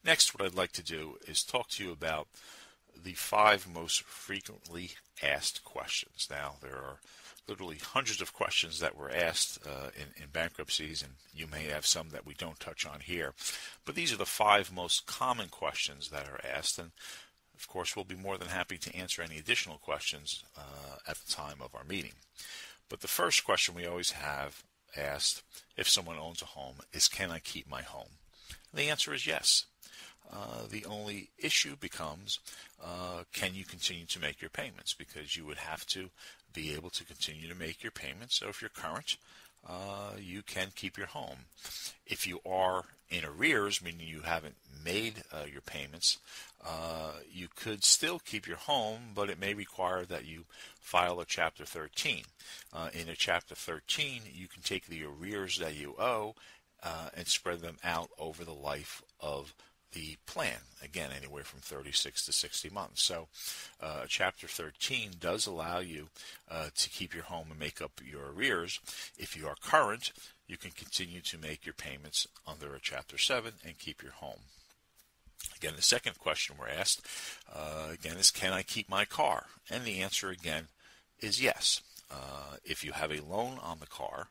Next, what I'd like to do is talk to you about the 5 most frequently asked questions. Now, there are literally hundreds of questions that were asked in bankruptcies, and you may have some that we don't touch on here. But these are the 5 most common questions that are asked, and of course, we'll be more than happy to answer any additional questions at the time of our meeting. But the first question we always have asked if someone owns a home is, can I keep my home? And the answer is yes. The only issue becomes, can you continue to make your payments? Because you would have to be able to continue to make your payments. So if you're current, you can keep your home. If you are in arrears, meaning you haven't made your payments, you could still keep your home, but it may require that you file a Chapter 13. In a Chapter 13, you can take the arrears that you owe and spread them out over the life of the plan, again, anywhere from 36 to 60 months. So Chapter 13 does allow you to keep your home and make up your arrears. If you are current, you can continue to make your payments under a Chapter 7 and keep your home. Again, the second question we're asked, is, can I keep my car? And the answer, again, is yes. If you have a loan on the car,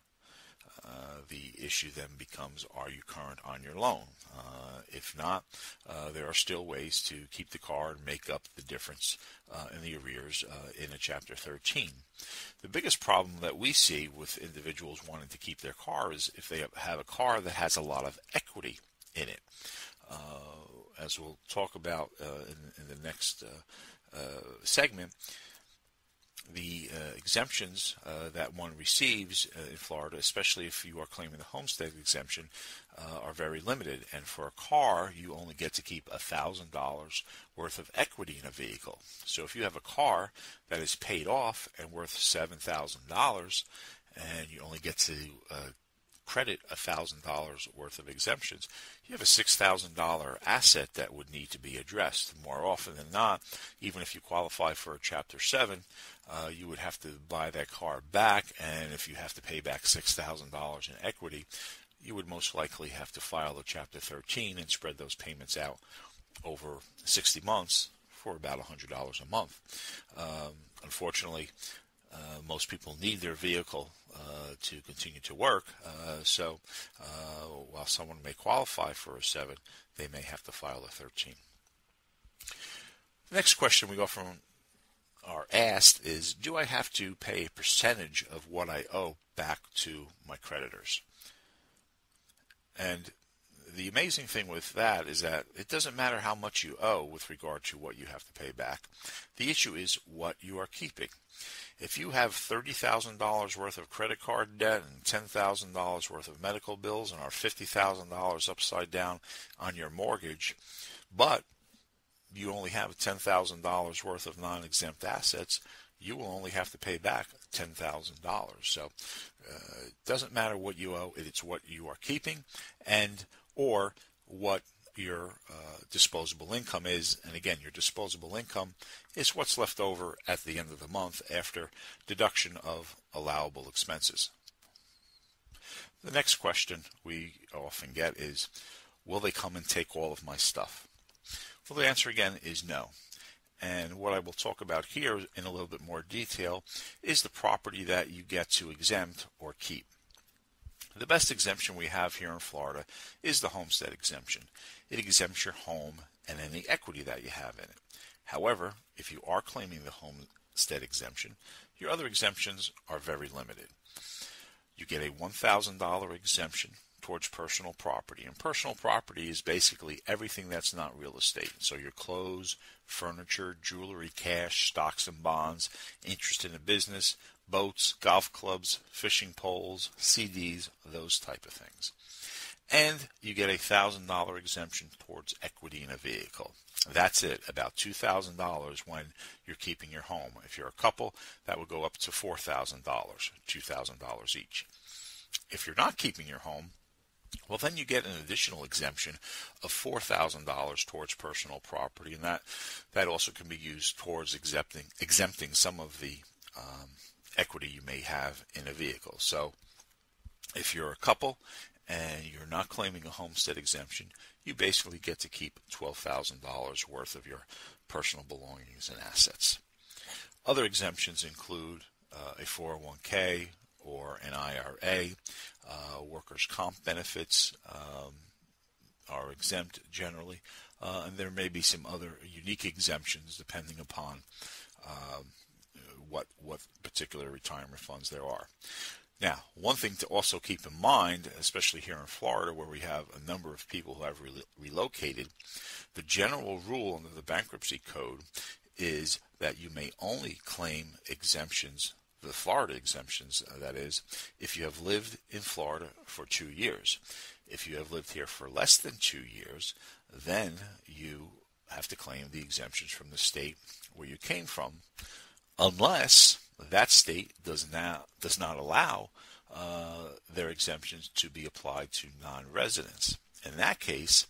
the issue then becomes, are you current on your loan? If not, there are still ways to keep the car and make up the difference in the arrears in a Chapter 13. The biggest problem that we see with individuals wanting to keep their car is if they have a car that has a lot of equity in it. As we'll talk about in the next segment, the exemptions that one receives in Florida, especially if you are claiming the homestead exemption, are very limited. And for a car, you only get to keep $1,000 worth of equity in a vehicle. So if you have a car that is paid off and worth $7,000, and you only get to credit $1,000 worth of exemptions, you have a $6,000 asset that would need to be addressed. More often than not, even if you qualify for a Chapter 7, you would have to buy that car back, and if you have to pay back $6,000 in equity, you would most likely have to file a Chapter 13 and spread those payments out over 60 months for about $100 a month. Unfortunately, most people need their vehicle to continue to work, so while someone may qualify for a 7, they may have to file a 13. The next question we often are asked is, do I have to pay a percentage of what I owe back to my creditors? And the amazing thing with that is that it doesn't matter how much you owe with regard to what you have to pay back. The issue is what you are keeping. If you have $30,000 worth of credit card debt and $10,000 worth of medical bills and are $50,000 upside down on your mortgage, but you only have $10,000 worth of non-exempt assets, you will only have to pay back $10,000. So it doesn't matter what you owe, it's what you are keeping and or what your disposable income is. And again, your disposable income is what's left over at the end of the month after deduction of allowable expenses. The next question we often get is, will they come and take all of my stuff? Well, the answer again is no. And what I will talk about here in a little bit more detail is the property that you get to exempt or keep. The best exemption we have here in Florida is the homestead exemption. It exempts your home and any equity that you have in it. However, if you are claiming the homestead exemption, your other exemptions are very limited. You get a $1,000 exemption towards personal property. And personal property is basically everything that's not real estate. So your clothes, furniture, jewelry, cash, stocks and bonds, interest in a business, boats, golf clubs, fishing poles, CDs, those type of things. And you get a $1,000 exemption towards equity in a vehicle. That's it, about $2,000 when you're keeping your home. If you're a couple, that would go up to $4,000, $2,000 each. If you're not keeping your home, well, then you get an additional exemption of $4,000 towards personal property, and that also can be used towards exempting some of the equity you may have in a vehicle. So if you're a couple and you're not claiming a homestead exemption, you basically get to keep $12,000 worth of your personal belongings and assets. Other exemptions include a 401k or an IRA. Workers' comp benefits are exempt generally, and there may be some other unique exemptions depending upon what particular retirement funds there are. Now, one thing to also keep in mind, especially here in Florida where we have a number of people who have relocated, the general rule under the bankruptcy code is that you may only claim exemptions, the Florida exemptions, that is, if you have lived in Florida for 2 years. If you have lived here for less than 2 years, then you have to claim the exemptions from the state where you came from, unless that state does not allow their exemptions to be applied to non-residents. In that case,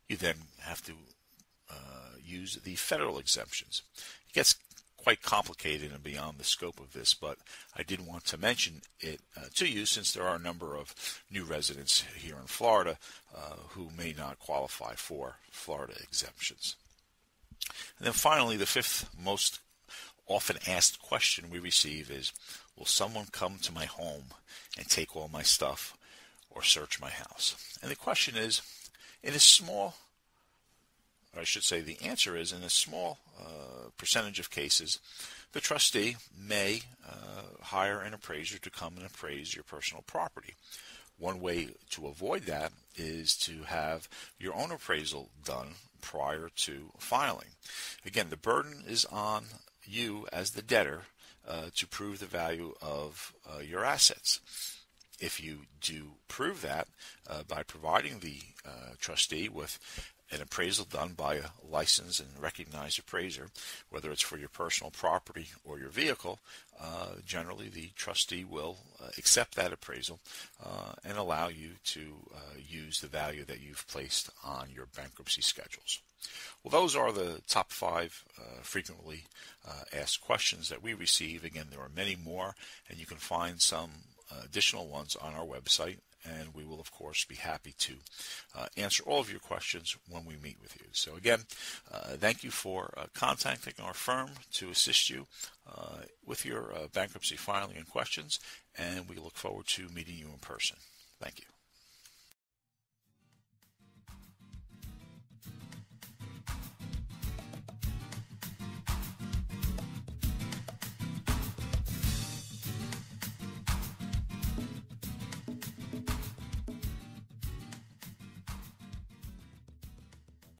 you then have to use the federal exemptions. It gets quite complicated and beyond the scope of this, but I did want to mention it to you since there are a number of new residents here in Florida who may not qualify for Florida exemptions. And then finally, the fifth most often asked question we receive is, will someone come to my home and take all my stuff or search my house? And the question is, in a small, or I should say the answer is, in a small percentage of cases, the trustee may hire an appraiser to come and appraise your personal property. One way to avoid that is to have your own appraisal done prior to filing. Again, the burden is on you as the debtor to prove the value of your assets. If you do prove that by providing the trustee with an appraisal done by a licensed and recognized appraiser, whether it's for your personal property or your vehicle, generally the trustee will accept that appraisal and allow you to use the value that you've placed on your bankruptcy schedules. Well, those are the top 5 frequently asked questions that we receive. Again, there are many more, and you can find some additional ones on our website, and we will, of course, be happy to answer all of your questions when we meet with you. So again, thank you for contacting our firm to assist you with your bankruptcy filing and questions, and we look forward to meeting you in person. Thank you.